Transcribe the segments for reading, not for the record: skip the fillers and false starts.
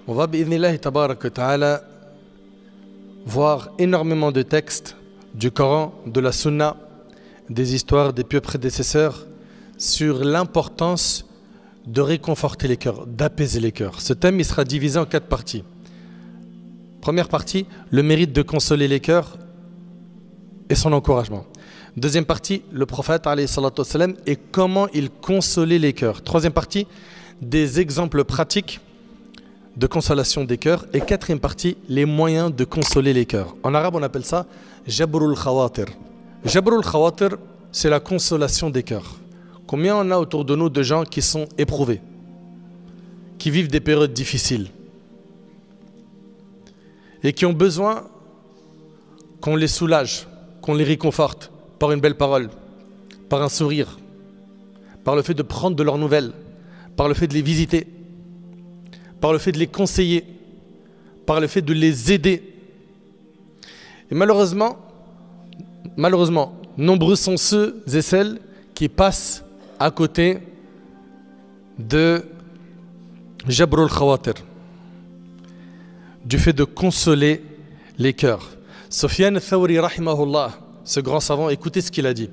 On va, bi'idhnillahi tabaraka wa ta'ala, voir énormément de textes du Coran, de la Sunna, des histoires des pieux prédécesseurs sur l'importance de réconforter les cœurs, d'apaiser les cœurs. Ce thème il sera divisé en 4 parties. Première partie, le mérite de consoler les cœurs et son encouragement. Deuxième partie, le prophète alayhi salatu wassalam et comment il consolait les cœurs. Troisième partie, des exemples pratiques de consolation des cœurs. Et quatrième partie, les moyens de consoler les cœurs. En arabe, on appelle ça Jabrul Khawatir. Jabrul Khawatir, c'est la consolation des cœurs. Combien on a autour de nous de gens qui sont éprouvés, qui vivent des périodes difficiles et qui ont besoin qu'on les soulage, qu'on les réconforte par une belle parole, par un sourire, par le fait de prendre de leurs nouvelles, par le fait de les visiter, par le fait de les conseiller, par le fait de les aider. Et malheureusement, nombreux sont ceux et celles qui passent à côté de Jabrul Khawatir, du fait de consoler les cœurs. Sufyan Thawri rahimahullah, ce grand savant, écoutez ce qu'il a dit.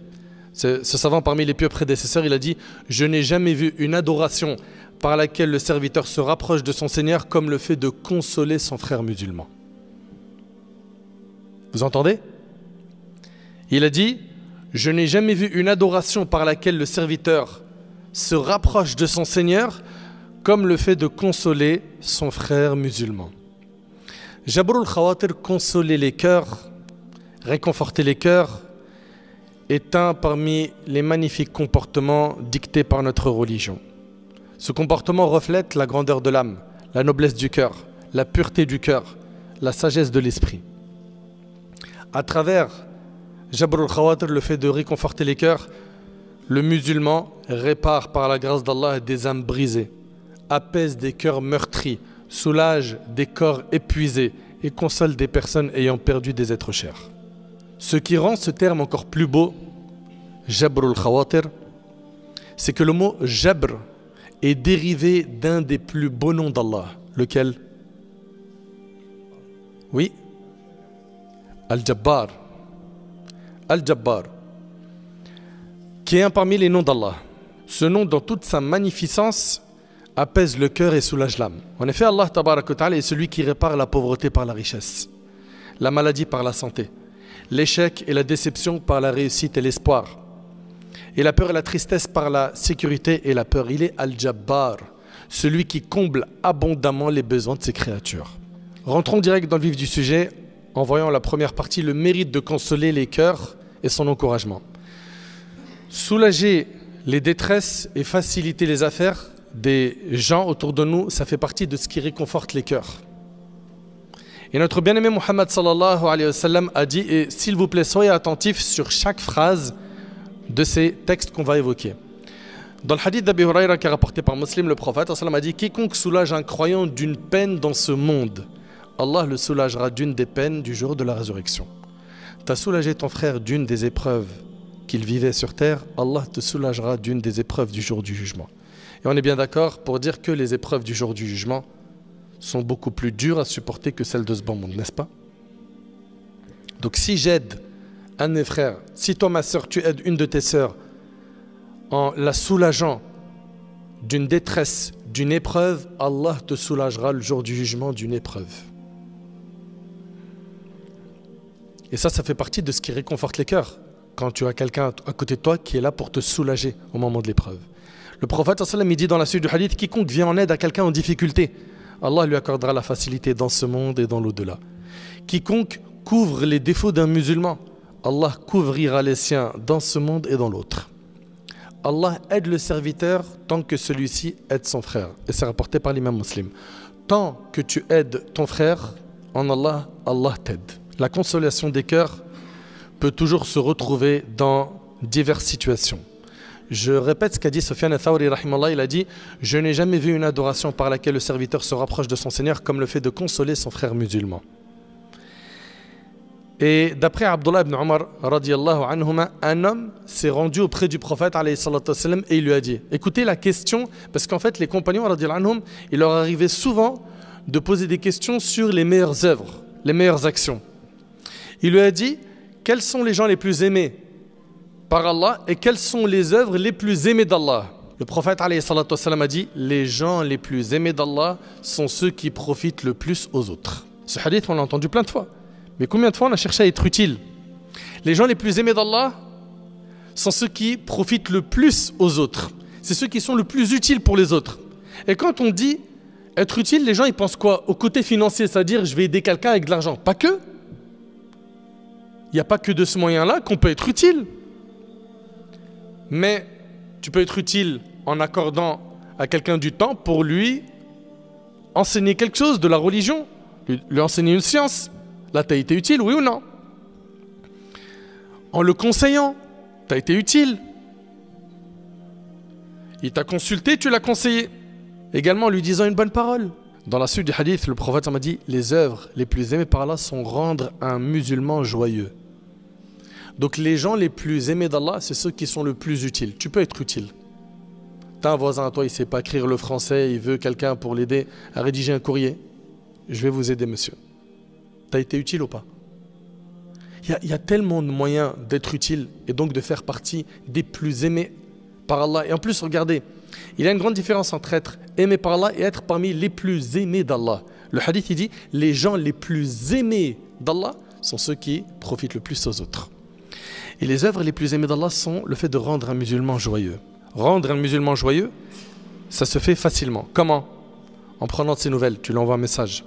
Ce savant parmi les pieux prédécesseurs, il a dit « Je n'ai jamais vu une adoration par laquelle le serviteur se rapproche de son Seigneur comme le fait de consoler son frère musulman. » Vous entendez? Il a dit « Je n'ai jamais vu une adoration par laquelle le serviteur se rapproche de son Seigneur comme le fait de consoler son frère musulman. » Jabrul Khawatir, consoler les cœurs, réconforter les cœurs, est un parmi les magnifiques comportements dictés par notre religion. Ce comportement reflète la grandeur de l'âme, la noblesse du cœur, la pureté du cœur, la sagesse de l'esprit. À travers Jabrul Khawatir, le fait de réconforter les cœurs, le musulman répare par la grâce d'Allah des âmes brisées, apaise des cœurs meurtris, soulage des corps épuisés et console des personnes ayant perdu des êtres chers. Ce qui rend ce terme encore plus beau, Jabrul Khawatir, c'est que le mot Jabr est dérivé d'un des plus beaux noms d'Allah. Lequel? Oui, Al-Jabbar. Al-Jabbar, qui est un parmi les noms d'Allah. Ce nom, dans toute sa magnificence, apaise le cœur et soulage l'âme. En effet, Allah tabaraka wa ta'ala est celui qui répare la pauvreté par la richesse, la maladie par la santé, l'échec et la déception par la réussite et l'espoir, et la peur et la tristesse par la sécurité et la peur. Il est Al-Jabbar, celui qui comble abondamment les besoins de ses créatures. Rentrons direct dans le vif du sujet en voyant la première partie, le mérite de consoler les cœurs et son encouragement. Soulager les détresses et faciliter les affaires des gens autour de nous, ça fait partie de ce qui réconforte les cœurs. Et notre bien-aimé Muhammad sallallahu alayhi wa sallam a dit, et s'il vous plaît, soyez attentifs sur chaque phrase de ces textes qu'on va évoquer. Dans le hadith d'Abi Huraira qui est rapporté par Muslim, le prophète sallallahu alayhi wa sallam a dit « Quiconque soulage un croyant d'une peine dans ce monde, Allah le soulagera d'une des peines du jour de la résurrection. » Tu as soulagé ton frère d'une des épreuves qu'il vivait sur terre, Allah te soulagera d'une des épreuves du jour du jugement. Et on est bien d'accord pour dire que les épreuves du jour du jugement sont beaucoup plus dures à supporter que celles de ce bon monde, n'est-ce pas? Donc si j'aide un de mes frères, si toi ma soeur, tu aides une de tes sœurs en la soulageant d'une détresse, d'une épreuve, Allah te soulagera le jour du jugement d'une épreuve. Et ça fait partie de ce qui réconforte les cœurs, quand tu as quelqu'un à côté de toi qui est là pour te soulager au moment de l'épreuve. Le prophète sallallahu alayhi wa sallam dit dans la suite du hadith, quiconque vient en aide à quelqu'un en difficulté, Allah lui accordera la facilité dans ce monde et dans l'au-delà. Quiconque couvre les défauts d'un musulman, Allah couvrira les siens dans ce monde et dans l'autre. Allah aide le serviteur tant que celui-ci aide son frère. Et c'est rapporté par l'imam Muslim. Tant que tu aides ton frère en Allah, Allah t'aide. La consolation des cœurs peut toujours se retrouver dans diverses situations. Je répète ce qu'a dit Sufyan Thawri rahimallah, il a dit « Je n'ai jamais vu une adoration par laquelle le serviteur se rapproche de son Seigneur comme le fait de consoler son frère musulman. » Et d'après Abdullah ibn Omar radiyallahu anhuma, un homme s'est rendu auprès du prophète alayhi salatu wassalam, et il lui a dit, écoutez la question, parce qu'en fait les compagnons radiyallahu anhum, il leur arrivait souvent de poser des questions sur les meilleures œuvres, les meilleures actions. Il lui a dit quels sont les gens les plus aimés par Allah et quelles sont les œuvres les plus aimées d'Allah. Le prophète alayhi salatu wassalam a dit les gens les plus aimés d'Allah sont ceux qui profitent le plus aux autres. Ce hadith on l'a entendu plein de fois. Mais combien de fois on a cherché à être utile? Les gens les plus aimés d'Allah sont ceux qui profitent le plus aux autres. C'est ceux qui sont le plus utiles pour les autres. Et quand on dit être utile, les gens ils pensent quoi? Au côté financier, c'est-à-dire je vais aider quelqu'un avec de l'argent. Pas que. Il n'y a pas que de ce moyen-là qu'on peut être utile. Mais tu peux être utile en accordant à quelqu'un du temps pour lui enseigner quelque chose de la religion, lui enseigner une science. Là, tu as été utile, oui ou non? En le conseillant, tu as été utile. Il t'a consulté, tu l'as conseillé. Également en lui disant une bonne parole. Dans la suite du hadith, le prophète m'a dit les œuvres les plus aimées par Allah sont rendre un musulman joyeux. Donc les gens les plus aimés d'Allah, c'est ceux qui sont le plus utiles. Tu peux être utile. Tu as un voisin à toi, il ne sait pas écrire le français, il veut quelqu'un pour l'aider à rédiger un courrier. Je vais vous aider, monsieur. Tu as été utile ou pas? Il y a tellement de moyens d'être utile et donc de faire partie des plus aimés par Allah. Et en plus, regardez, il y a une grande différence entre être aimé par Allah et être parmi les plus aimés d'Allah. Le hadith, il dit, les gens les plus aimés d'Allah sont ceux qui profitent le plus aux autres. Et les œuvres les plus aimées d'Allah sont le fait de rendre un musulman joyeux. Rendre un musulman joyeux, ça se fait facilement. Comment? En prenant de ses nouvelles, tu lui envoies un message.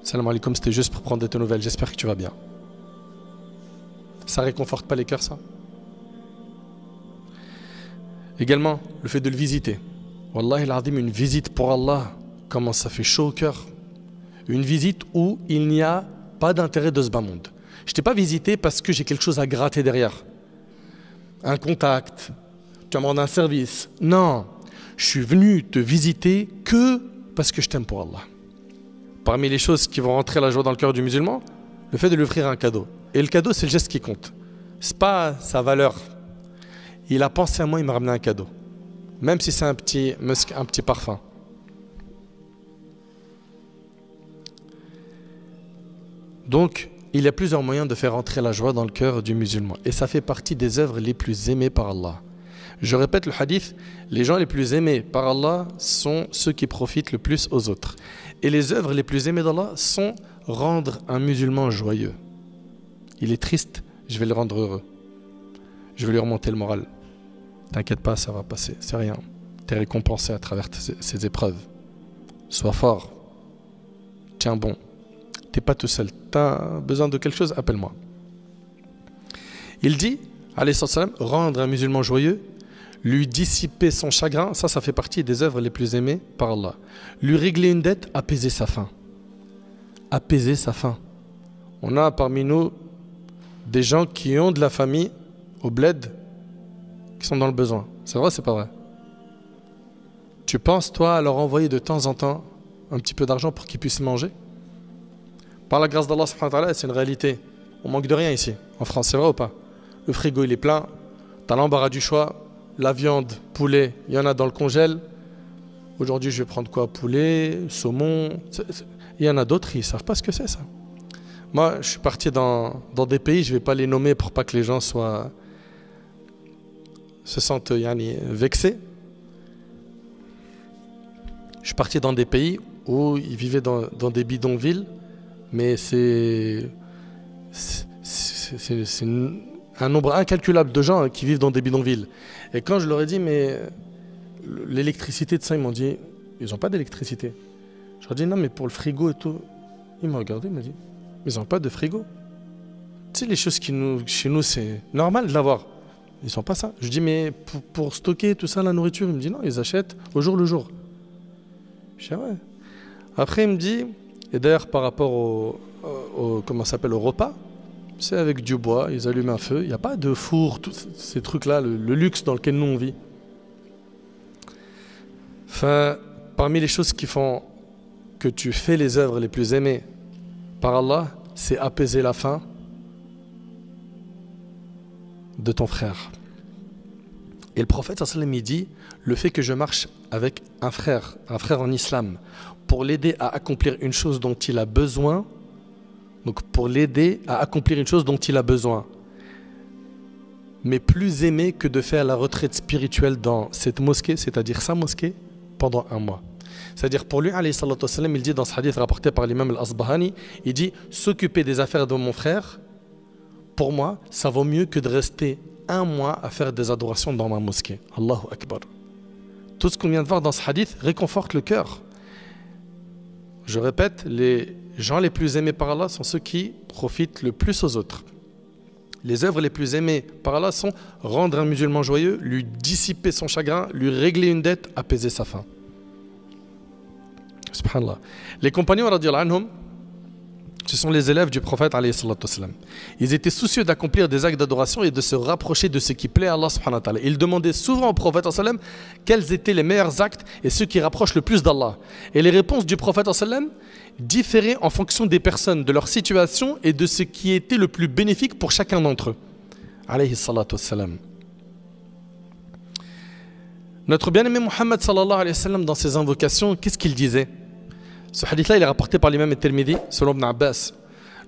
Salam alaikum, c'était juste pour prendre de tes nouvelles, j'espère que tu vas bien. Ça réconforte pas les cœurs, ça? Également, le fait de le visiter. Wallahi al-azim, une visite pour Allah, comment ça fait chaud au cœur. Une visite où il n'y a pas d'intérêt de ce bas monde. Je t'ai pas visité parce que j'ai quelque chose à gratter derrière. Un contact, tu vas me rendre un service. Non, je suis venu te visiter que parce que je t'aime pour Allah. Parmi les choses qui vont rentrer la joie dans le cœur du musulman, le fait de lui offrir un cadeau. Et le cadeau, c'est le geste qui compte. C'est pas sa valeur. Il a pensé à moi, il m'a ramené un cadeau. Même si c'est un petit musk, un petit parfum. Donc, il y a plusieurs moyens de faire entrer la joie dans le cœur du musulman. Et ça fait partie des œuvres les plus aimées par Allah. Je répète le hadith, les gens les plus aimés par Allah sont ceux qui profitent le plus aux autres. Et les œuvres les plus aimées d'Allah sont rendre un musulman joyeux. Il est triste, je vais le rendre heureux. Je vais lui remonter le moral. T'inquiète pas, ça va passer, c'est rien. T'es récompensé à travers ces épreuves. Sois fort. Tiens bon. T'es pas tout seul. T'as besoin de quelque chose, appelle-moi. Il dit, alayhi salam, rendre un musulman joyeux, lui dissiper son chagrin, ça fait partie des œuvres les plus aimées par Allah. Lui régler une dette, apaiser sa faim. Apaiser sa faim. On a parmi nous des gens qui ont de la famille au bled, qui sont dans le besoin. C'est vrai ou c'est pas vrai? Tu penses, toi, à leur envoyer de temps en temps un petit peu d'argent pour qu'ils puissent manger? Par la grâce d'Allah, c'est une réalité. On manque de rien ici, en France, c'est vrai ou pas? Le frigo, il est plein, tu as l'embarras du choix, la viande, poulet, il y en a dans le congèle. Aujourd'hui, je vais prendre quoi? Poulet, saumon. Il y en a d'autres, ils ne savent pas ce que c'est, ça. Moi, je suis parti dans des pays, je ne vais pas les nommer pour pas que les gens se sentent vexés. Je suis parti dans des pays où ils vivaient dans des bidonvilles, mais c'est un nombre incalculable de gens qui vivent dans des bidonvilles. Et quand je leur ai dit, mais l'électricité de ça, ils m'ont dit, ils n'ont pas d'électricité. Je leur ai dit, non, mais pour le frigo et tout. Ils m'ont regardé, ils m'ont dit, mais ils n'ont pas de frigo. Tu sais, les choses chez nous, c'est normal de l'avoir. Ils n'ont pas ça. Je dis, mais pour stocker tout ça, la nourriture, il me dit, non, ils achètent au jour le jour. Je dis, ah ouais. Après, il me dit, et d'ailleurs, par rapport au repas, c'est avec du bois, ils allument un feu, il n'y a pas de four, tous ces trucs-là, le luxe dans lequel nous on vit. Enfin, parmi les choses qui font que tu fais les œuvres les plus aimées par Allah, c'est apaiser la faim de ton frère. Et le prophète sallam il dit, le fait que je marche avec un frère en islam, pour l'aider à accomplir une chose dont il a besoin, donc pour l'aider à accomplir une chose dont il a besoin, mais plus aimé que de faire la retraite spirituelle dans cette mosquée, c'est-à-dire sa mosquée, pendant un mois. C'est-à-dire pour lui, alayhi salatu wassalam, il dit dans ce hadith rapporté par l'imam al-Asbahani, il dit, s'occuper des affaires de mon frère, pour moi, ça vaut mieux que de rester un mois à faire des adorations dans ma mosquée. Allahu Akbar. Tout ce qu'on vient de voir dans ce hadith réconforte le cœur. Je répète, les gens les plus aimés par Allah sont ceux qui profitent le plus aux autres. Les œuvres les plus aimées par Allah sont rendre un musulman joyeux, lui dissiper son chagrin, lui régler une dette, apaiser sa faim. Subhanallah. Les compagnons radiyallahu anhum, ce sont les élèves du prophète alayhi salatu wassalam. Ils étaient soucieux d'accomplir des actes d'adoration et de se rapprocher de ce qui plaît à Allah subhanahu wa ta'ala. Ils demandaient souvent au prophète sallam quels étaient les meilleurs actes et ceux qui rapprochent le plus d'Allah. Et les réponses du prophète sallam différaient en fonction des personnes, de leur situation et de ce qui était le plus bénéfique pour chacun d'entre eux. Alayhi salatu wassalam. Notre bien-aimé Muhammad sallallahu alayhi wa sallam, dans ses invocations, qu'est-ce qu'il disait? Ce hadith-là, il est rapporté par l'imam al-Tirmidhi, selon Ibn Abbas.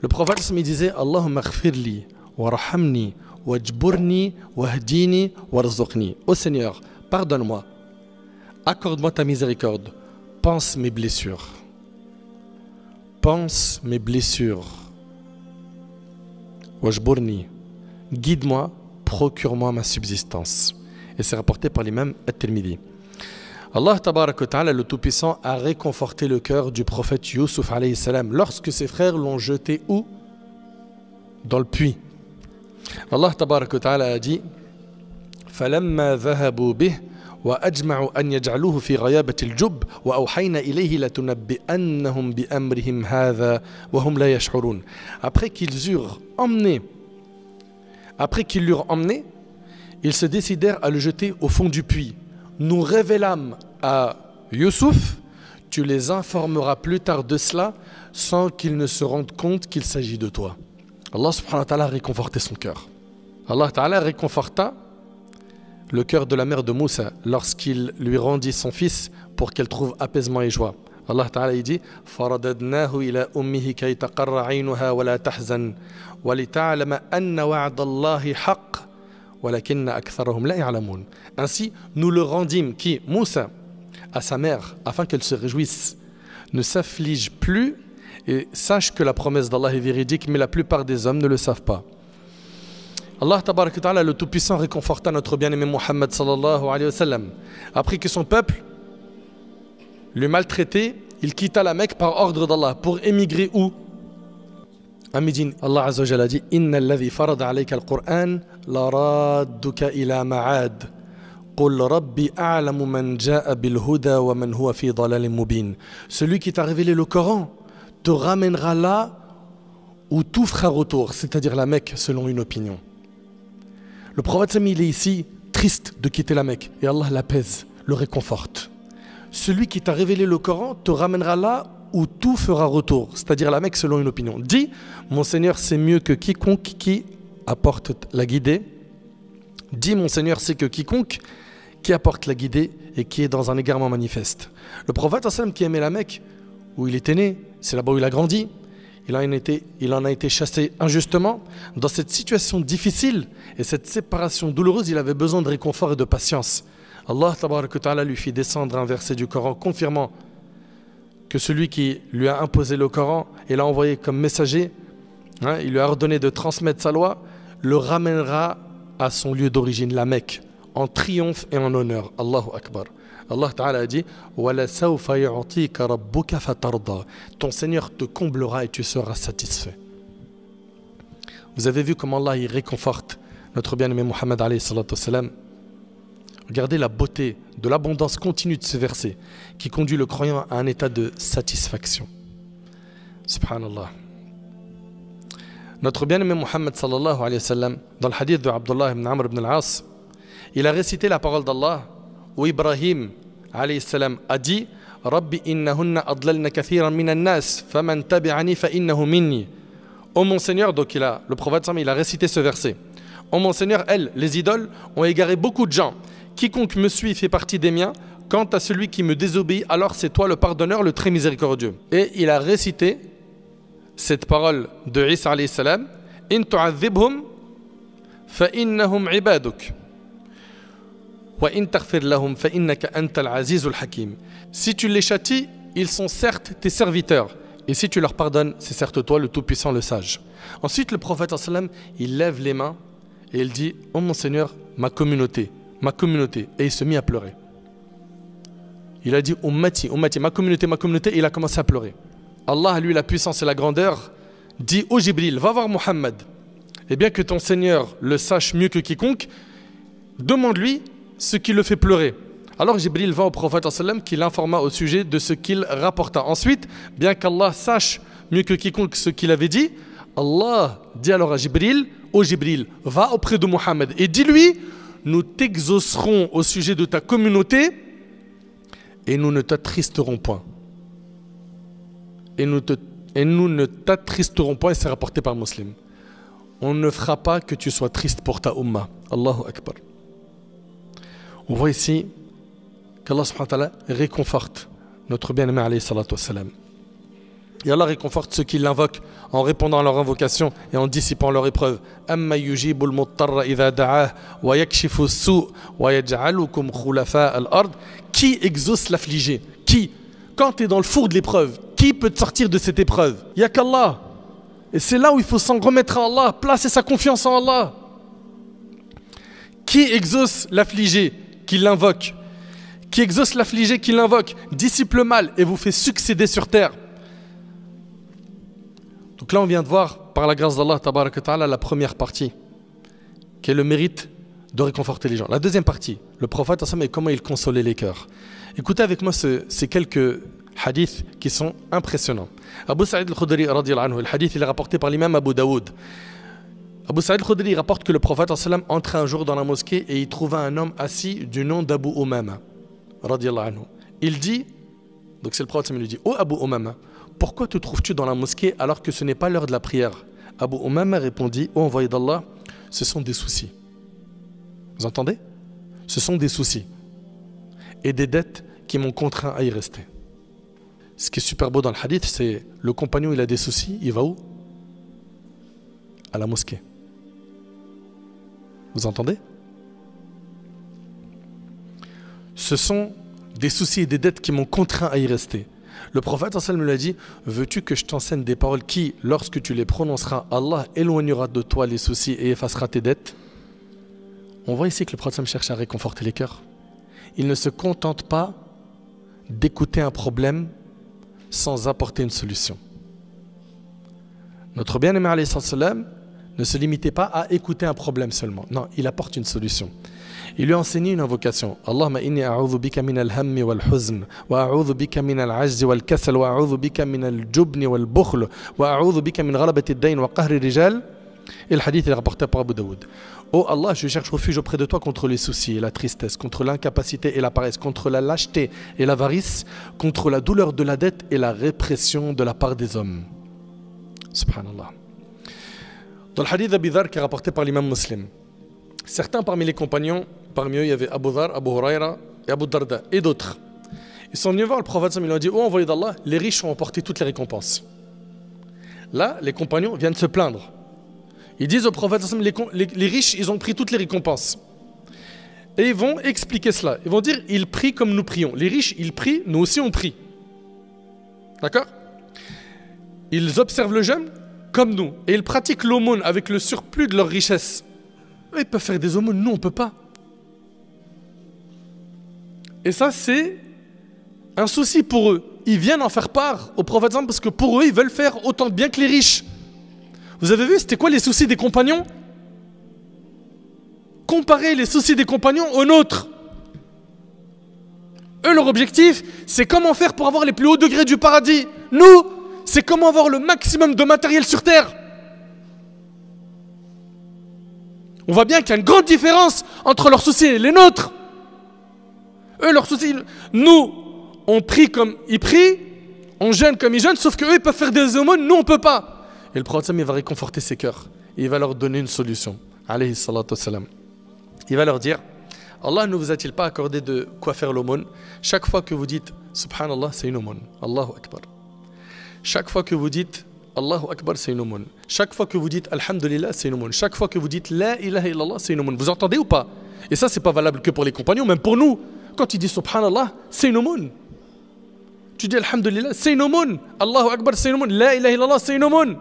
Le prophète, il disait Allahumma ghfirli, warhamni, wajburni, wahdini, warzuqni. Ô Seigneur, pardonne-moi, accorde-moi ta miséricorde, pense mes blessures. Pense mes blessures. Wajburni, guide-moi, procure-moi ma subsistance. Et c'est rapporté par l'imam al-Tirmidhi. Allah tabarak wa ta'ala, le Tout-Puissant, a réconforté le cœur du prophète Youssouf alayhi salam lorsque ses frères l'ont jeté où? Dans le puits. Allah tabarak wa ta'ala a dit فَلَمَّا ذَهَبُوا بِهِ وَأَجْمَعُوا أَنْ يَجْعَلُوهُ فِي غَيَابَةِ الْجُبِّ وَأَوْحَيْنَا إِلَيْهِ لَتُنَبِّئَنَّهُمْ بِأَمْرِهِمْ هَذَا وَهُمْ لَا يَشْعُرُونَ. Après qu'ils l'eurent emmené, ils se décidèrent à le jeter au fond du puits. Nous révélâmes à Youssouf, tu les informeras plus tard de cela sans qu'ils ne se rendent compte qu'il s'agit de toi. Allah subhanahu wa ta'ala a réconforté son cœur. Allah ta'ala réconforta le cœur de la mère de Moussa lorsqu'il lui rendit son fils pour qu'elle trouve apaisement et joie. Allah ta'ala dit فَرَدَدْنَاهُ إِلَى أُمِّهِ كَيْ تَقَرَّ عَيْنُهَا وَلَا تَحْزَنْ وَلِتَعْلَمَ أَنَّ وَعْدَ اللَّهِ حَقٌّ Ainsi, nous le rendîmes, qui, Moussa, à sa mère, afin qu'elle se réjouisse, ne s'afflige plus et sache que la promesse d'Allah est véridique, mais la plupart des hommes ne le savent pas. Allah tabarak wa ta'ala, le Tout-Puissant, réconforta notre bien-aimé Muhammad sallallahu alayhi wa sallam. Après que son peuple lui maltraitait, il quitta la Mecque par ordre d'Allah pour émigrer où? À Médine. Allah Azza wa Jalla dit Inna alladhi farada alayka al-Qur'an la radduka ila ma'ad. Qul rabbi a'lamu man ja'a bil huda wa man huwa fi dalalin mubin. Celui qui t'a révélé le Coran te ramènera là où tout fera retour, c'est-à-dire la Mecque, selon une opinion. Le prophète Sami, il est ici triste de quitter la Mecque et Allah l'apaise, le réconforte. Celui qui t'a révélé le Coran te ramènera là où tout fera retour, c'est-à-dire la Mecque selon une opinion. Dis, mon Seigneur c'est mieux que quiconque qui apporte la guidée. Dis, mon Seigneur c'est que quiconque qui apporte la guidée et qui est dans un égarement manifeste. Le prophète qui aimait la Mecque, où il était né, c'est là-bas où il a grandi, il en a été chassé injustement. Dans cette situation difficile et cette séparation douloureuse, il avait besoin de réconfort et de patience. Allah tabaraka wa ta'ala lui fit descendre un verset du Coran confirmant que celui qui lui a imposé le Coran et l'a envoyé comme messager, il lui a ordonné de transmettre sa loi, le ramènera à son lieu d'origine, la Mecque, en triomphe et en honneur. Allahu Akbar. Allah Ta'ala a dit ton Seigneur te comblera et tu seras satisfait. Vous avez vu comment Allah il réconforte notre bien-aimé Muhammad alayhi salatu wassalam. Regardez la beauté de l'abondance continue de ce verset qui conduit le croyant à un état de satisfaction. Subhanallah. Notre bien-aimé Muhammad sallallahu alayhi wa sallam, dans le hadith de Abdullah ibn Amr ibn al-As, il a récité la parole d'Allah où Ibrahim alayhi salam a dit Rabbi innahunna adlalna kathiran minan nas faman tabi'ani fa innahu minni. Ô mon Seigneur, donc le prophète il a récité ce verset Oh mon Seigneur, elles, les idoles, ont égaré beaucoup de gens. Quiconque me suit fait partie des miens. Quant à celui qui me désobéit, alors c'est toi le pardonneur, le très miséricordieux. Et il a récité cette parole de Isa alayhi salam. In tu'adhibhum fa innahum ibaduk. Wa in taghfir lahum fa innaka antal azizul hakim. Si tu les châties, ils sont certes tes serviteurs. Et si tu leur pardonnes, c'est certes toi le tout-puissant, le sage. Ensuite, le prophète sallam, il lève les mains et il dit: oh mon Seigneur, ma communauté. Et il se mit à pleurer. Il a dit ummati, ummati, ma communauté, et il a commencé à pleurer. Allah, lui, la puissance et la grandeur, dit: ô Jibril, va voir Muhammad. Et bien que ton Seigneur le sache mieux que quiconque, demande-lui ce qui le fait pleurer. Alors Jibril va au prophète sallam qui l'informa au sujet de ce qu'il rapporta. Ensuite, bien qu'Allah sache mieux que quiconque ce qu'il avait dit, Allah dit alors à Jibril: ô Jibril, va auprès de Muhammad et dis-lui: nous t'exaucerons au sujet de ta communauté et nous ne t'attristerons point. Et nous ne t'attristerons point, et c'est rapporté par Muslim. On ne fera pas que tu sois triste pour ta umma. Allahu Akbar. On voit ici qu'Allah subhanahu wa ta'ala réconforte notre bien-aimé alayhi salatu wassalam. Et Allah réconforte ceux qui l'invoquent en répondant à leur invocation et en dissipant leur épreuve. Amma yujibul muttarra idha da'ah wa yakshifu as-su' wa yaj'alukum khulafa al-ard. Qui exauce l'affligé? Qui? Quand tu es dans le four de l'épreuve, qui peut te sortir de cette épreuve? Il n'y a qu'Allah. Et c'est là où il faut s'en remettre à Allah, placer sa confiance en Allah. Qui exauce l'affligé qui l'invoque? Qui exauce l'affligé qui l'invoque, dissipe le mal et vous fait succéder sur terre. Donc là, on vient de voir, par la grâce d'Allah, tabarak wa ta'ala, la première partie, qui est le mérite de réconforter les gens. La deuxième partie, le prophète, et comment il consolait les cœurs. Écoutez avec moi ces quelques hadiths qui sont impressionnants. Abu Sa'id al-Khudri, radiyallahu anhu, le hadith il est rapporté par l'imam Abu Daoud. Abu Sa'id al-Khudri rapporte que le prophète entrait un jour dans la mosquée et il trouva un homme assis du nom d'Abu Umama, radiyallahu anhu. Il dit, donc c'est le prophète qui lui dit: ô Abu Umama, pourquoi te trouves-tu dans la mosquée alors que ce n'est pas l'heure de la prière? Abu Umama répondit: ô envoyé d'Allah, ce sont des soucis. Vous entendez? Ce sont des soucis et des dettes qui m'ont contraint à y rester. Ce qui est super beau dans le hadith, c'est le compagnon, il a des soucis, il va où? À la mosquée. Vous entendez? Ce sont des soucis et des dettes qui m'ont contraint à y rester. Le prophète sallallahu lui a dit: veux-tu que je t'enseigne des paroles qui, lorsque tu les prononceras, Allah éloignera de toi les soucis et effacera tes dettes? On voit ici que le prophète cherche à réconforter les cœurs. Il ne se contente pas d'écouter un problème sans apporter une solution. Notre bien-aimé alayhi salam ne se limitait pas à écouter un problème seulement. Non, il apporte une solution. Il lui a enseigné une invocation. Allahumma inni a'udhu bika min al-hammi wal-huzn wa a'udhu bika min al-'ajzi wal-kasal wa a'udhu bika min al-jubni wal-bukhl wa a'udhu bika min ghalabati ad-dayn wa qahri ar-rijal. Et le hadith est rapporté par Abu Daoud. Oh Allah, je cherche refuge auprès de toi contre les soucis et la tristesse, contre l'incapacité et la paresse, contre la lâcheté et l'avarice, contre la douleur de la dette et la répression de la part des hommes. Subhanallah. Dans le hadith d'Abi Dhar qui est rapporté par l'imam Muslim, certains parmi les compagnons, parmi eux il y avait Abu Dhar, Abu Huraira et Abu Darda et d'autres. Ils sont venus voir le prophète, ils lui ont dit: oh envoyé d'Allah, les riches ont emporté toutes les récompenses. Là, les compagnons viennent se plaindre. Ils disent au prophète: les riches, ils ont pris toutes les récompenses. Et ils vont expliquer cela. Ils vont dire: ils prient comme nous prions. Les riches, ils prient, nous aussi on prie. D'accord? Ils observent le jeûne comme nous. Et ils pratiquent l'aumône avec le surplus de leur richesse. Eux, ils peuvent faire des aumônes, nous on ne peut pas. Et ça, c'est un souci pour eux. Ils viennent en faire part au prophète parce que pour eux, ils veulent faire autant de bien que les riches. Vous avez vu, c'était quoi les soucis des compagnons? Comparer les soucis des compagnons aux nôtres. Eux, leur objectif, c'est comment faire pour avoir les plus hauts degrés du paradis. Nous, c'est comment avoir le maximum de matériel sur terre. On voit bien qu'il y a une grande différence entre leurs soucis et les nôtres. Eux, leurs soucis, nous, on prie comme ils prient, on jeûne comme ils jeûnent, sauf qu'eux, ils peuvent faire des aumônes, nous, on ne peut pas. Et le prophète, il va réconforter ses cœurs. Et il va leur donner une solution. alayhi salatu wassalam. Il va leur dire, Allah ne vous a-t-il pas accordé de quoi faire l'aumône? Chaque fois que vous dites Subhanallah, c'est une aumône. Allahu Akbar. Chaque fois que vous dites Allahu Akbar, c'est une aumône. Chaque fois que vous dites Alhamdulillah, c'est une aumône. Chaque fois que vous dites La ilaha illallah, c'est une aumône. Vous entendez ou pas? Et ça, c'est pas valable que pour les compagnons, même pour nous. Quand tu dis Subhanallah, c'est une aumône. Tu dis Alhamdulillah, c'est une aumône. Allahu Akbar, c'est une aumône. La ilaha illallah, c'est une aumône.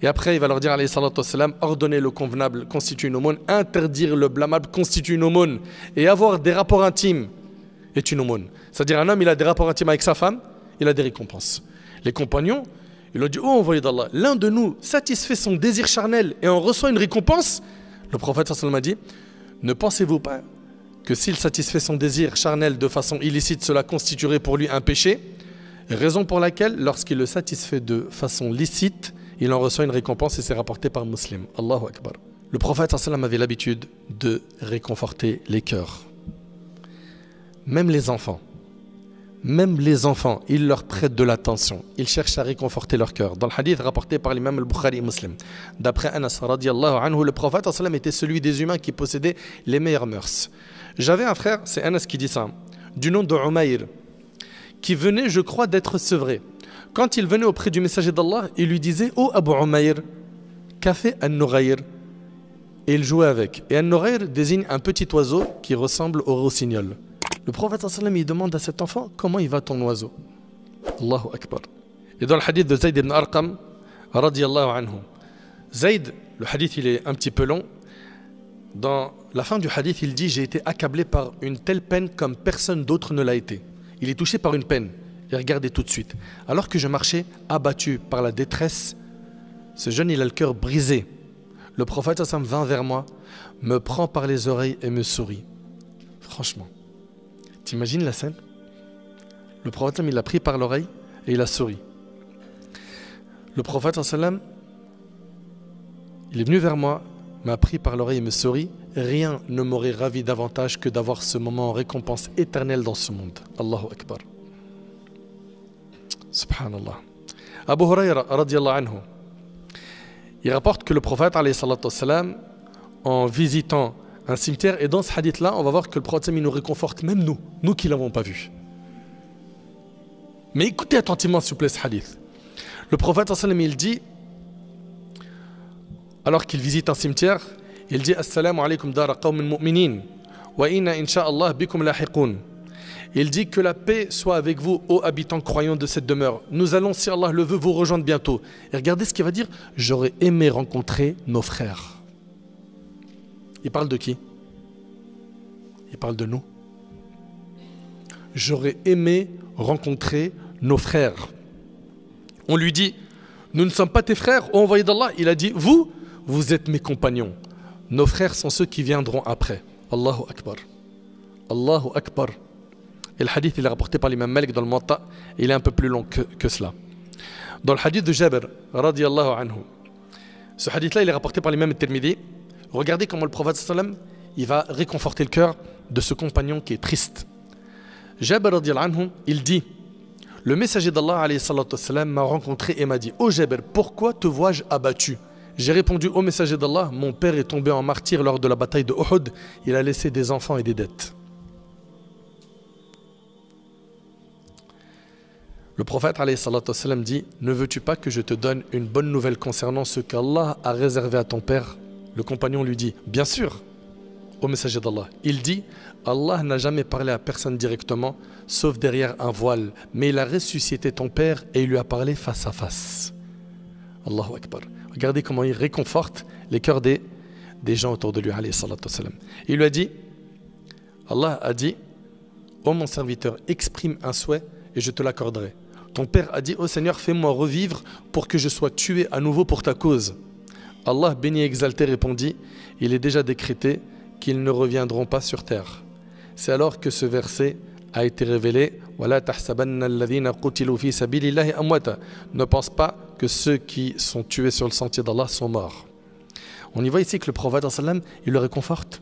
Et après, il va leur dire, alayhi salatu wassalam, ordonner le convenable constitue une aumône, interdire le blâmable constitue une aumône, et avoir des rapports intimes est une aumône. C'est-à-dire, un homme, il a des rapports intimes avec sa femme, il a des récompenses. Les compagnons, ils ont dit, oh envoyé d'Allah, l'un de nous satisfait son désir charnel et en reçoit une récompense. Le prophète sallallahu alayhi wa sallam a dit, ne pensez-vous pas que s'il satisfait son désir charnel de façon illicite, cela constituerait pour lui un péché? Raison pour laquelle, lorsqu'il le satisfait de façon licite, il en reçoit une récompense et c'est rapporté par Muslim. Allahu Akbar. Le prophète sallam avait l'habitude de réconforter les cœurs. Même les enfants, il leur prête de l'attention. Il cherche à réconforter leur cœur. Dans le hadith rapporté par l'imam al-Bukhari et Muslim, d'après Anas radiyallahu anhu, le prophète sallam était celui des humains qui possédait les meilleures mœurs. J'avais un frère, c'est Anas qui dit ça, du nom de Umayr, qui venait, je crois, d'être sevré. Quand il venait auprès du messager d'Allah, il lui disait « Oh Abu Umayr, qu'a fait An-Nughayr » Et il jouait avec. Et An-Nughayr désigne un petit oiseau qui ressemble au rossignol. Le prophète sallam il demande à cet enfant « Comment il va ton oiseau ?» Allahu Akbar. Et dans le hadith de Zayd ibn Arqam, radiyallahu anhu, Zayd, le hadith il est un petit peu long, dans la fin du hadith il dit « J'ai été accablé par une telle peine comme personne d'autre ne l'a été. » Il est touché par une peine. Et regardez tout de suite. Alors que je marchais abattu par la détresse, ce jeune il a le cœur brisé. Le prophète sallam vint vers moi, me prend par les oreilles et me sourit. Franchement, t'imagines la scène? Le prophète sallam il l'a pris par l'oreille et il a souri. Le prophète sallam il est venu vers moi, m'a pris par l'oreille et me sourit. Rien ne m'aurait ravi davantage que d'avoir ce moment en récompense éternelle dans ce monde. Allahu Akbar. Subhanallah. Abu Hurayra radiyallahu anhu, il rapporte que le prophète alayhi salatu wassalam, en visitant un cimetière, et dans ce hadith là on va voir que le prophète il nous réconforte, même nous qui ne l'avons pas vu. Mais écoutez attentivement s'il vous plaît ce hadith. Le prophète sallam il dit, alors qu'il visite un cimetière, il dit Assalamu alaykum dara qawmin mu'minin wa inna insha'Allah bikum lahiqun. Il dit que la paix soit avec vous, ô habitants croyants de cette demeure. Nous allons, si Allah le veut, vous rejoindre bientôt. Et regardez ce qu'il va dire. J'aurais aimé rencontrer nos frères. Il parle de qui? Il parle de nous. J'aurais aimé rencontrer nos frères. On lui dit, nous ne sommes pas tes frères, ô envoyé d'Allah. Il a dit, vous êtes mes compagnons. Nos frères sont ceux qui viendront après. Allahu Akbar. Allahu Akbar. Et le hadith il est rapporté par l'imam Malik dans le Muwatta, il est un peu plus long que cela. Dans le hadith de Jabir, radiyallahu anhu, ce hadith là il est rapporté par l'imam Tirmidhi. Regardez comment le prophète sallam il va réconforter le cœur de ce compagnon qui est triste. Jabir radiyallahu anhu, il dit, le messager d'Allah alayhi salatu wassalam m'a rencontré et m'a dit, ô Jabir, pourquoi te vois-je abattu? J'ai répondu, ô messager d'Allah, mon père est tombé en martyr lors de la bataille de Uhud, il a laissé des enfants et des dettes. Le prophète alayhi salatu wassalam dit, ne veux-tu pas que je te donne une bonne nouvelle concernant ce qu'Allah a réservé à ton père? Le compagnon lui dit, bien sûr, ô messager d'Allah. Il dit, Allah n'a jamais parlé à personne directement, sauf derrière un voile, mais il a ressuscité ton père et il lui a parlé face à face. Allahu Akbar. Regardez comment il réconforte les cœurs des gens autour de lui, alayhi salatu wassalam. Il lui a dit, Allah a dit, ô mon serviteur, exprime un souhait et je te l'accorderai. Ton père a dit, ô Seigneur, fais-moi revivre pour que je sois tué à nouveau pour ta cause. Allah, béni et exalté, répondit, il est déjà décrété qu'ils ne reviendront pas sur terre. C'est alors que ce verset a été révélé. Ne pense pas que ceux qui sont tués sur le sentier d'Allah sont morts. On y voit ici que le prophète sallam, il le réconforte.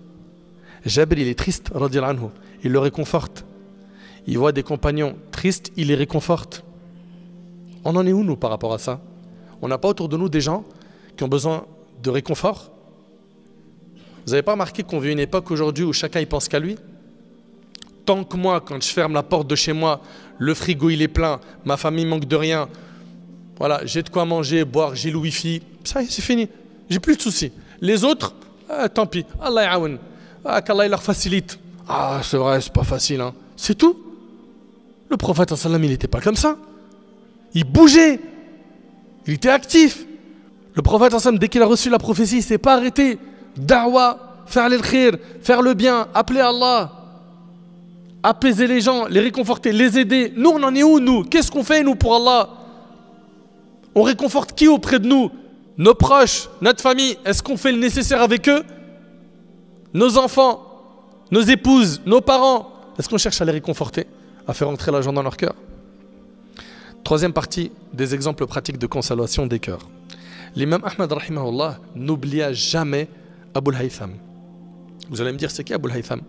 Jabir, il est triste, radiyallahu anhu, il le réconforte. Il voit des compagnons tristes, il les réconforte. On en est où nous par rapport à ça? On n'a pas autour de nous des gens qui ont besoin de réconfort? Vous n'avez pas remarqué qu'on vit une époque aujourd'hui où chacun il pense qu'à lui? Tant que moi, quand je ferme la porte de chez moi, le frigo il est plein, ma famille manque de rien, voilà, j'ai de quoi manger, boire, j'ai le wifi, ça y est, c'est fini, j'ai plus de soucis. Les autres, tant pis, Allah ya'aoun, qu'Allah il leur facilite. Ah, c'est vrai, c'est pas facile, hein. C'est tout. Le prophète sallam, il n'était pas comme ça. Il bougeait, il était actif. Le prophète sallam, dès qu'il a reçu la prophétie, il ne s'est pas arrêté. Da'wa, faire le khir, faire le bien, appeler Allah, apaiser les gens, les réconforter, les aider. Nous, on en est où, nous? Qu'est-ce qu'on fait, nous, pour Allah? On réconforte qui auprès de nous? Nos proches, notre famille. Est-ce qu'on fait le nécessaire avec eux? Nos enfants, nos épouses, nos parents. Est-ce qu'on cherche à les réconforter, à faire entrer la joie dans leur cœur? Troisième partie des exemples pratiques de consolation des cœurs. L'imam Ahmad rahimahullah n'oublia jamais Abul Haytham. Vous allez me dire, c'est qui Abul Haytham?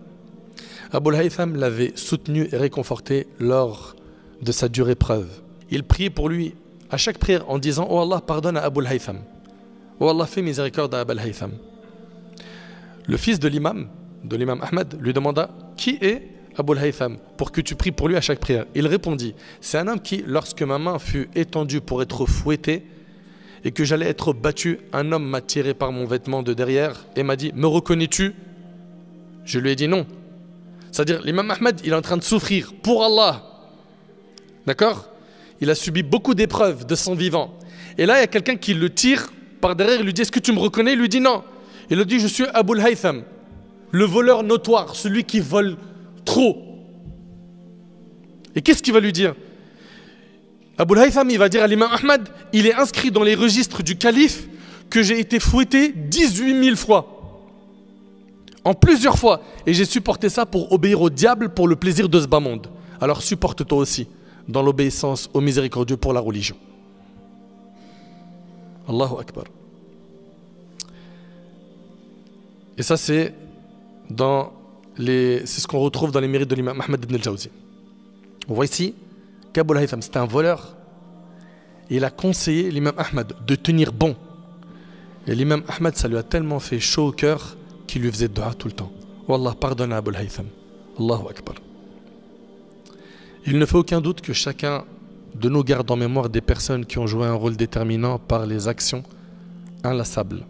Abul Haytham l'avait soutenu et réconforté lors de sa dure épreuve. Il priait pour lui à chaque prière en disant: oh Allah, pardonne à Abul Haytham. Oh Allah, fais miséricorde à Abul Haytham. Le fils de l'imam Ahmad, lui demanda: qui est Abul Haytham pour que tu pries pour lui à chaque prière? Il répondit: c'est un homme qui, lorsque ma main fut étendue pour être fouettée et que j'allais être battu, un homme m'a tiré par mon vêtement de derrière et m'a dit: me reconnais-tu? Je lui ai dit non. C'est-à-dire, l'imam Ahmad, il est en train de souffrir pour Allah. D'accord? Il a subi beaucoup d'épreuves de son vivant. Et là, il y a quelqu'un qui le tire par derrière, il lui dit: est-ce que tu me reconnais? Il lui dit non. Il lui dit: je suis Abul Haytham, le voleur notoire, celui qui vole trop. Et qu'est-ce qu'il va lui dire? Abul Haytham, il va dire à l'imam Ahmad: il est inscrit dans les registres du calife que j'ai été fouetté 18 000 fois. En plusieurs fois. Et j'ai supporté ça pour obéir au diable pour le plaisir de ce bas monde. Alors supporte toi aussi dans l'obéissance au miséricordieux pour la religion. Allahu Akbar. Et ça c'est ce qu'on retrouve dans les mérites de l'imam Ahmad ibn al-Jawzi. On voit ici qu'Abul Haytham, c'était un voleur. Et il a conseillé l'imam Ahmad de tenir bon. Et l'imam Ahmad, ça lui a tellement fait chaud au cœur qu'il lui faisait dua tout le temps. Wallah, pardonne à Abul Haytham. Allahu Akbar. Il ne fait aucun doute que chacun de nous garde en mémoire des personnes qui ont joué un rôle déterminant par les actions inlassables.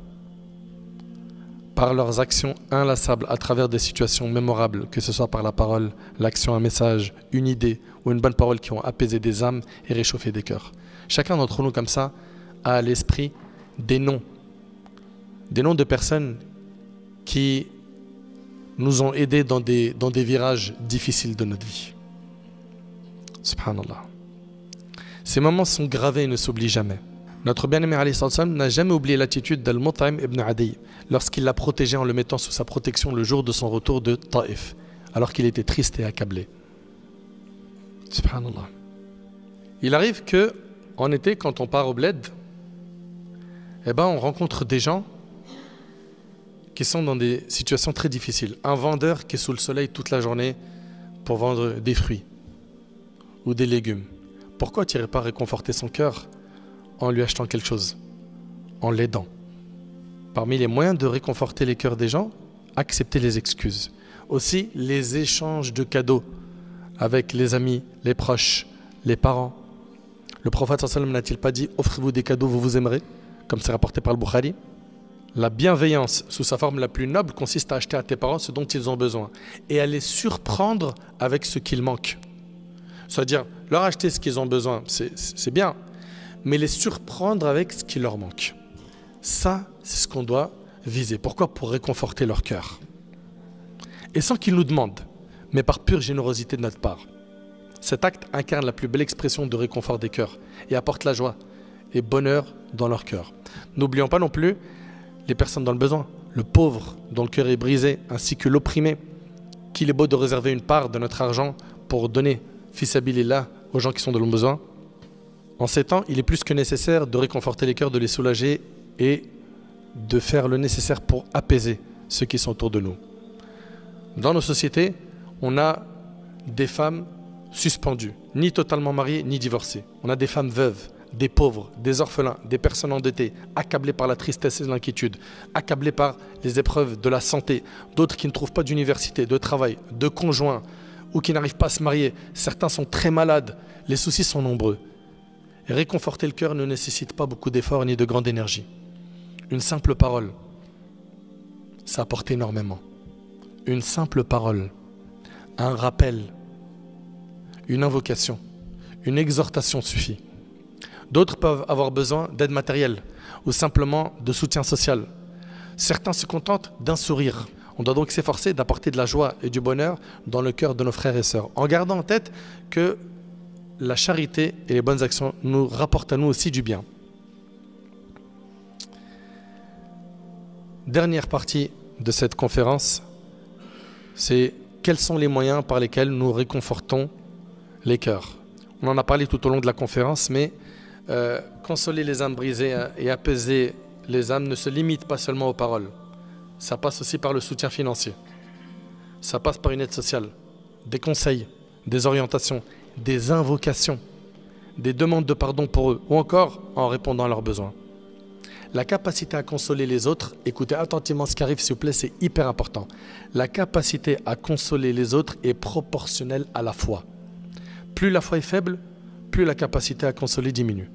Par leurs actions inlassables à travers des situations mémorables, que ce soit par la parole, l'action, un message, une idée ou une bonne parole qui ont apaisé des âmes et réchauffé des cœurs. Chacun d'entre nous comme ça a à l'esprit des noms de personnes qui nous ont aidés dans des virages difficiles de notre vie. Subhanallah. Ces moments sont gravés et ne s'oublient jamais. Notre bien-aimé alayhi salam n'a jamais oublié l'attitude d'Al-Mut'im ibn Adi lorsqu'il l'a protégé en le mettant sous sa protection le jour de son retour de Taïf, alors qu'il était triste et accablé. Subhanallah. Il arrive que, en été, quand on part au bled, on rencontre des gens qui sont dans des situations très difficiles. Un vendeur qui est sous le soleil toute la journée pour vendre des fruits ou des légumes. Pourquoi tu n'irais pas réconforter son cœur en lui achetant quelque chose, en l'aidant? Parmi les moyens de réconforter les cœurs des gens, accepter les excuses. Aussi, les échanges de cadeaux avec les amis, les proches, les parents. Le prophète sallallahu alayhi wa sallam n'a-t-il pas dit: offrez-vous des cadeaux, vous vous aimerez, comme c'est rapporté par le Bukhari? La bienveillance, sous sa forme la plus noble, consiste à acheter à tes parents ce dont ils ont besoin et à les surprendre avec ce qu'il manque. C'est-à-dire, leur acheter ce qu'ils ont besoin, c'est bien, mais les surprendre avec ce qui leur manque. Ça, c'est ce qu'on doit viser. Pourquoi? Pour réconforter leur cœur. Et sans qu'ils nous demandent, mais par pure générosité de notre part. Cet acte incarne la plus belle expression de réconfort des cœurs et apporte la joie et bonheur dans leur cœur. N'oublions pas non plus les personnes dans le besoin, le pauvre dont le cœur est brisé, ainsi que l'opprimé, qu'il est beau de réserver une part de notre argent pour donner fi sabilillah aux gens qui sont dans le besoin. En ces temps, il est plus que nécessaire de réconforter les cœurs, de les soulager et de faire le nécessaire pour apaiser ceux qui sont autour de nous. Dans nos sociétés, on a des femmes suspendues, ni totalement mariées, ni divorcées. On a des femmes veuves, des pauvres, des orphelins, des personnes endettées, accablés par la tristesse et l'inquiétude, accablés par les épreuves de la santé, d'autres qui ne trouvent pas d'université, de travail, de conjoint, ou qui n'arrivent pas à se marier. Certains sont très malades, les soucis sont nombreux. Et réconforter le cœur ne nécessite pas beaucoup d'efforts ni de grande énergie. Une simple parole, ça apporte énormément. Une simple parole, un rappel, une invocation, une exhortation suffit. D'autres peuvent avoir besoin d'aide matérielle ou simplement de soutien social. Certains se contentent d'un sourire. On doit donc s'efforcer d'apporter de la joie et du bonheur dans le cœur de nos frères et sœurs, en gardant en tête que la charité et les bonnes actions nous rapportent à nous aussi du bien. Dernière partie de cette conférence, c'est quels sont les moyens par lesquels nous réconfortons les cœurs. On en a parlé tout au long de la conférence, mais consoler les âmes brisées et apaiser les âmes ne se limite pas seulement aux paroles. Ça passe aussi par le soutien financier. Ça passe par une aide sociale, des conseils, des orientations, des invocations, des demandes de pardon pour eux, ou encore en répondant à leurs besoins. La capacité à consoler les autres, écoutez attentivement ce qui arrive s'il vous plaît, c'est hyper important. La capacité à consoler les autres est proportionnelle à la foi. Plus la foi est faible, plus la capacité à consoler diminue.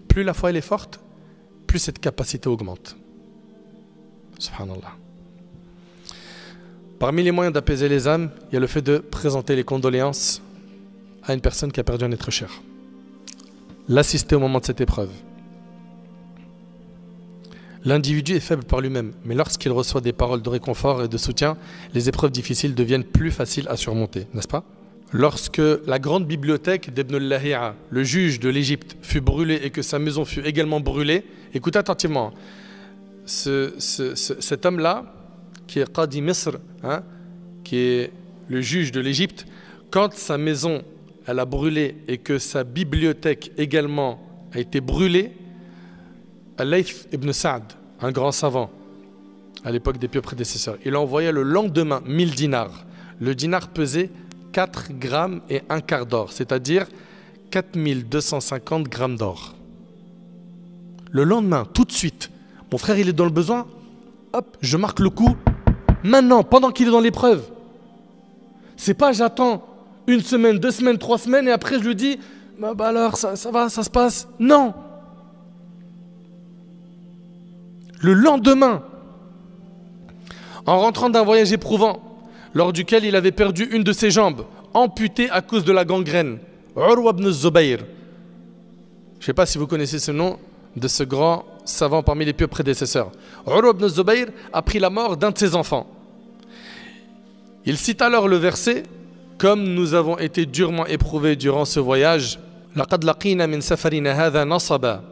Plus la foi elle est forte, plus cette capacité augmente. Subhanallah. Parmi les moyens d'apaiser les âmes, il y a le fait de présenter les condoléances à une personne qui a perdu un être cher. L'assister au moment de cette épreuve. L'individu est faible par lui-même, mais lorsqu'il reçoit des paroles de réconfort et de soutien, les épreuves difficiles deviennent plus faciles à surmonter, n'est-ce pas? Lorsque la grande bibliothèque d'Ibn al-Lahi'a, le juge de l'Égypte, fut brûlée et que sa maison fut également brûlée, écoutez attentivement, cet homme-là, qui est Qadi Misr, qui est le juge de l'Égypte, quand sa maison elle a brûlé et que sa bibliothèque également a été brûlée, Al-Layth ibn Sa'd, un grand savant à l'époque des pieux prédécesseurs, il envoya le lendemain 1000 dinars. Le dinar pesait 4 grammes et un quart d'or, c'est-à-dire 4250 grammes d'or. Le lendemain, tout de suite, mon frère il est dans le besoin, hop, je marque le coup, maintenant, pendant qu'il est dans l'épreuve. C'est pas j'attends 1 semaine, 2 semaines, 3 semaines et après je lui dis bah alors ça va, ça se passe. Non. Le lendemain, en rentrant d'un voyage éprouvant, lors duquel il avait perdu une de ses jambes, amputée à cause de la gangrène, Urwa ibn Zubayr. Je ne sais pas si vous connaissez ce nom de ce grand savant parmi les pieux prédécesseurs. Urwa ibn Zubayr a pris la mort d'un de ses enfants. Il cite alors le verset: comme nous avons été durement éprouvés durant ce voyage, laqad laqina min safarina hadha nasaba.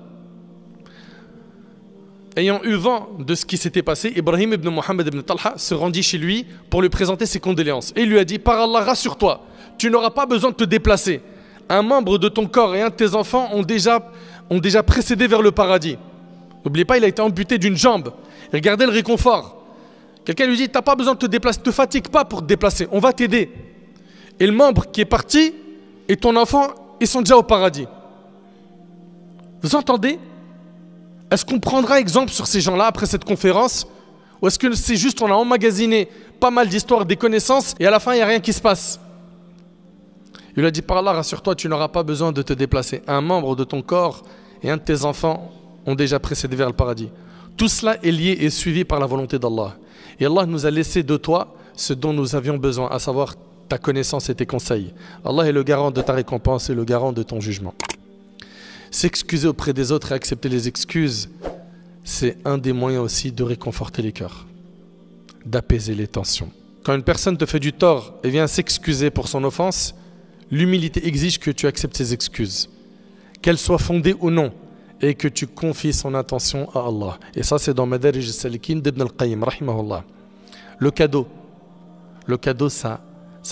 Ayant eu vent de ce qui s'était passé, Ibrahim ibn Mohammed ibn Talha se rendit chez lui pour lui présenter ses condoléances. Et il lui a dit: par Allah, rassure-toi, tu n'auras pas besoin de te déplacer. Un membre de ton corps et un de tes enfants ont déjà précédé vers le paradis. N'oubliez pas, il a été amputé d'une jambe. Et regardez le réconfort. Quelqu'un lui dit: tu n'as pas besoin de te déplacer, ne te fatigue pas pour te déplacer, on va t'aider. Et le membre qui est parti et ton enfant, ils sont déjà au paradis. Vous entendez? Est-ce qu'on prendra exemple sur ces gens-là après cette conférence? Ou est-ce que c'est juste on a emmagasiné pas mal d'histoires, des connaissances et à la fin il n'y a rien qui se passe? Il lui a dit: par Allah, rassure-toi, tu n'auras pas besoin de te déplacer. Un membre de ton corps et un de tes enfants ont déjà précédé vers le paradis. Tout cela est lié et suivi par la volonté d'Allah. Et Allah nous a laissé de toi ce dont nous avions besoin, à savoir ta connaissance et tes conseils. Allah est le garant de ta récompense et le garant de ton jugement. S'excuser auprès des autres et accepter les excuses, c'est un des moyens aussi de réconforter les cœurs, d'apaiser les tensions. Quand une personne te fait du tort et vient s'excuser pour son offense, l'humilité exige que tu acceptes ses excuses, qu'elles soient fondées ou non, et que tu confies son intention à Allah. Et ça, c'est dans Madarij al-Salikin d'Ibn al-Qayyim, rahimahullah. Le cadeau, ça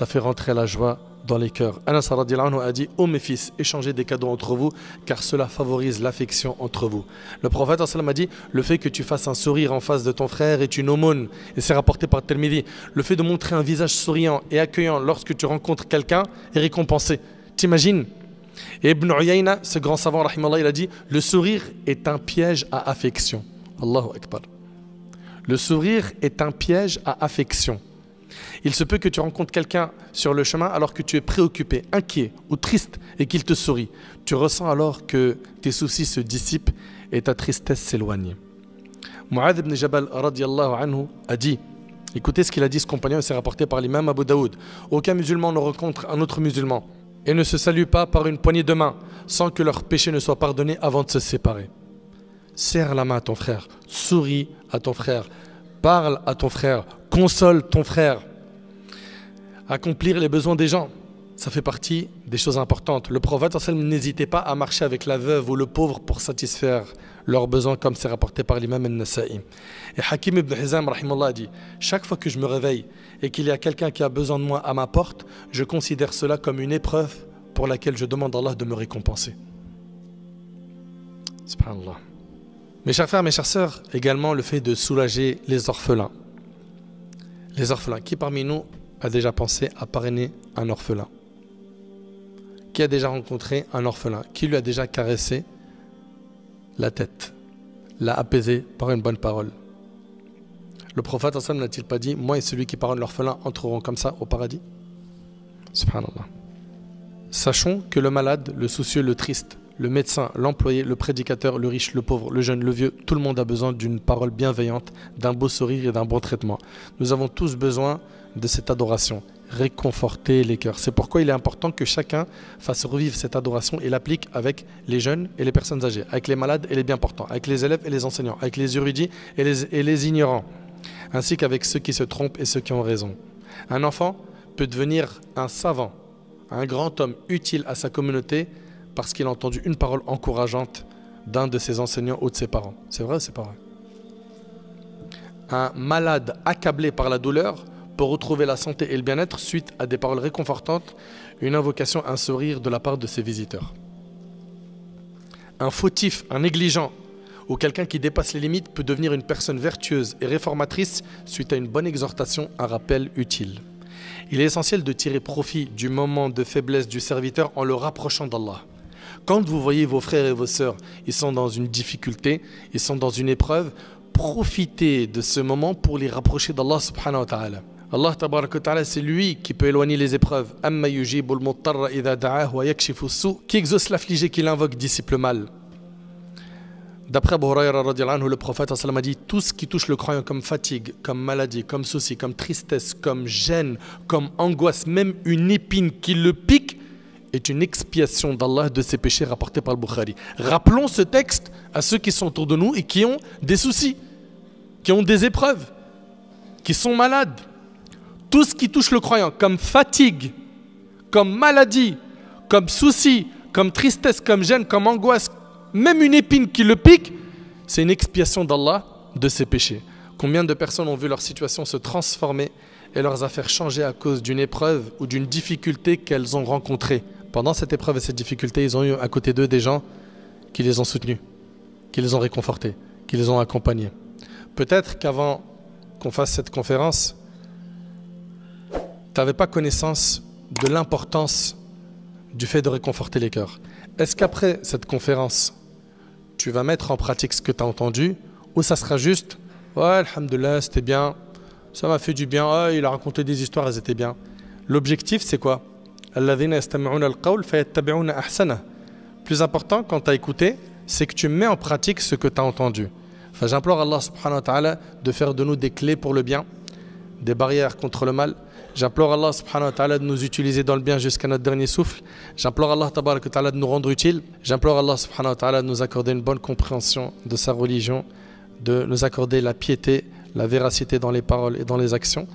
fait rentrer la joie dans les cœurs. Anas radhiyallahu anhu a dit: ô mes fils, échangez des cadeaux entre vous, car cela favorise l'affection entre vous. Le prophète a dit: le fait que tu fasses un sourire en face de ton frère est une aumône, et c'est rapporté par Tirmidhi. Le fait de montrer un visage souriant et accueillant lorsque tu rencontres quelqu'un est récompensé. T'imagines? Et Ibn Uyayna, ce grand savant, rahimallah, il a dit, le sourire est un piège à affection. Allahu Akbar. Le sourire est un piège à affection. Il se peut que tu rencontres quelqu'un sur le chemin alors que tu es préoccupé, inquiet ou triste et qu'il te sourit. Tu ressens alors que tes soucis se dissipent et ta tristesse s'éloigne. Mu'adh ibn Jabal radiyallahu anhu a dit, écoutez ce qu'il a dit ce compagnon et c'est rapporté par l'imam Abu Daoud. Aucun musulman ne rencontre un autre musulman et ne se salue pas par une poignée de main sans que leur péché ne soit pardonné avant de se séparer. Serre la main à ton frère, souris à ton frère, parle à ton frère, console ton frère. Accomplir les besoins des gens, ça fait partie des choses importantes. Le prophète n'hésitait pas à marcher avec la veuve ou le pauvre pour satisfaire leurs besoins, comme c'est rapporté par l'imam al-Nasa'i. Et Hakim ibn Hizam rahimallah a dit, chaque fois que je me réveille et qu'il y a quelqu'un qui a besoin de moi à ma porte, je considère cela comme une épreuve pour laquelle je demande à Allah de me récompenser. Subhanallah. Mes chers frères, mes chères sœurs, également le fait de soulager les orphelins. Les orphelins, qui parmi nous a déjà pensé à parrainer un orphelin? Qui a déjà rencontré un orphelin? Qui lui a déjà caressé la tête, l'a apaisé par une bonne parole? Le prophète n'a-t-il pas dit, moi et celui qui parraine l'orphelin entreront comme ça au paradis? Subhanallah. Sachons que le malade, le soucieux, le triste, le médecin, l'employé, le prédicateur, le riche, le pauvre, le jeune, le vieux, tout le monde a besoin d'une parole bienveillante, d'un beau sourire et d'un bon traitement. Nous avons tous besoin de cette adoration, réconforter les cœurs. C'est pourquoi il est important que chacun fasse revivre cette adoration et l'applique avec les jeunes et les personnes âgées, avec les malades et les bien portants, avec les élèves et les enseignants, avec les érudits et les ignorants, ainsi qu'avec ceux qui se trompent et ceux qui ont raison. Un enfant peut devenir un savant, un grand homme utile à sa communauté parce qu'il a entendu une parole encourageante d'un de ses enseignants ou de ses parents. C'est vrai ou c'est pas vrai? Un malade accablé par la douleur peut retrouver la santé et le bien-être suite à des paroles réconfortantes, une invocation, un sourire de la part de ses visiteurs. Un fautif, un négligent ou quelqu'un qui dépasse les limites peut devenir une personne vertueuse et réformatrice suite à une bonne exhortation, un rappel utile. Il est essentiel de tirer profit du moment de faiblesse du serviteur en le rapprochant d'Allah. Quand vous voyez vos frères et vos sœurs, ils sont dans une difficulté, ils sont dans une épreuve, profitez de ce moment pour les rapprocher d'Allah subhanahu wa ta'ala. Allah tabaraka wa ta'ala, c'est lui qui peut éloigner les épreuves. Amma yujibul muttarra idha da'ahu wa yakshifu as-su', qui exauce l'affligé, qui l'invoque, dissipe le mal. D'après Abu Hurayra radiyallahu anhu, le prophète a dit, tout ce qui touche le croyant comme fatigue, comme maladie, comme souci, comme tristesse, comme gêne, comme angoisse, même une épine qui le pique, est une expiation d'Allah de ses péchés rapportés par le Bukhari. Rappelons ce texte à ceux qui sont autour de nous et qui ont des soucis, qui ont des épreuves, qui sont malades. Tout ce qui touche le croyant comme fatigue, comme maladie, comme souci, comme tristesse, comme gêne, comme angoisse, même une épine qui le pique, c'est une expiation d'Allah de ses péchés. Combien de personnes ont vu leur situation se transformer et leurs affaires changer à cause d'une épreuve ou d'une difficulté qu'elles ont rencontrée? Pendant cette épreuve et cette difficulté, ils ont eu à côté d'eux des gens qui les ont soutenus, qui les ont réconfortés, qui les ont accompagnés. Peut-être qu'avant qu'on fasse cette conférence, tu n'avais pas connaissance de l'importance du fait de réconforter les cœurs. Est-ce qu'après cette conférence, tu vas mettre en pratique ce que tu as entendu, ou ça sera juste « Ouais, alhamdoulilah, c'était bien, ça m'a fait du bien, oh, il a raconté des histoires, elles étaient bien. » L'objectif, c'est quoi? Plus important, quand tu as écouté, c'est que tu mets en pratique ce que tu as entendu. Enfin, j'implore Allah subhanahu wa ta'ala de faire de nous des clés pour le bien, des barrières contre le mal. J'implore Allah subhanahu wa ta'ala de nous utiliser dans le bien jusqu'à notre dernier souffle. J'implore Allah tabarak wa ta'ala de nous rendre utiles. J'implore Allah subhanahu wa ta'ala de nous accorder une bonne compréhension de sa religion, de nous accorder la piété, la véracité dans les paroles et dans les actions.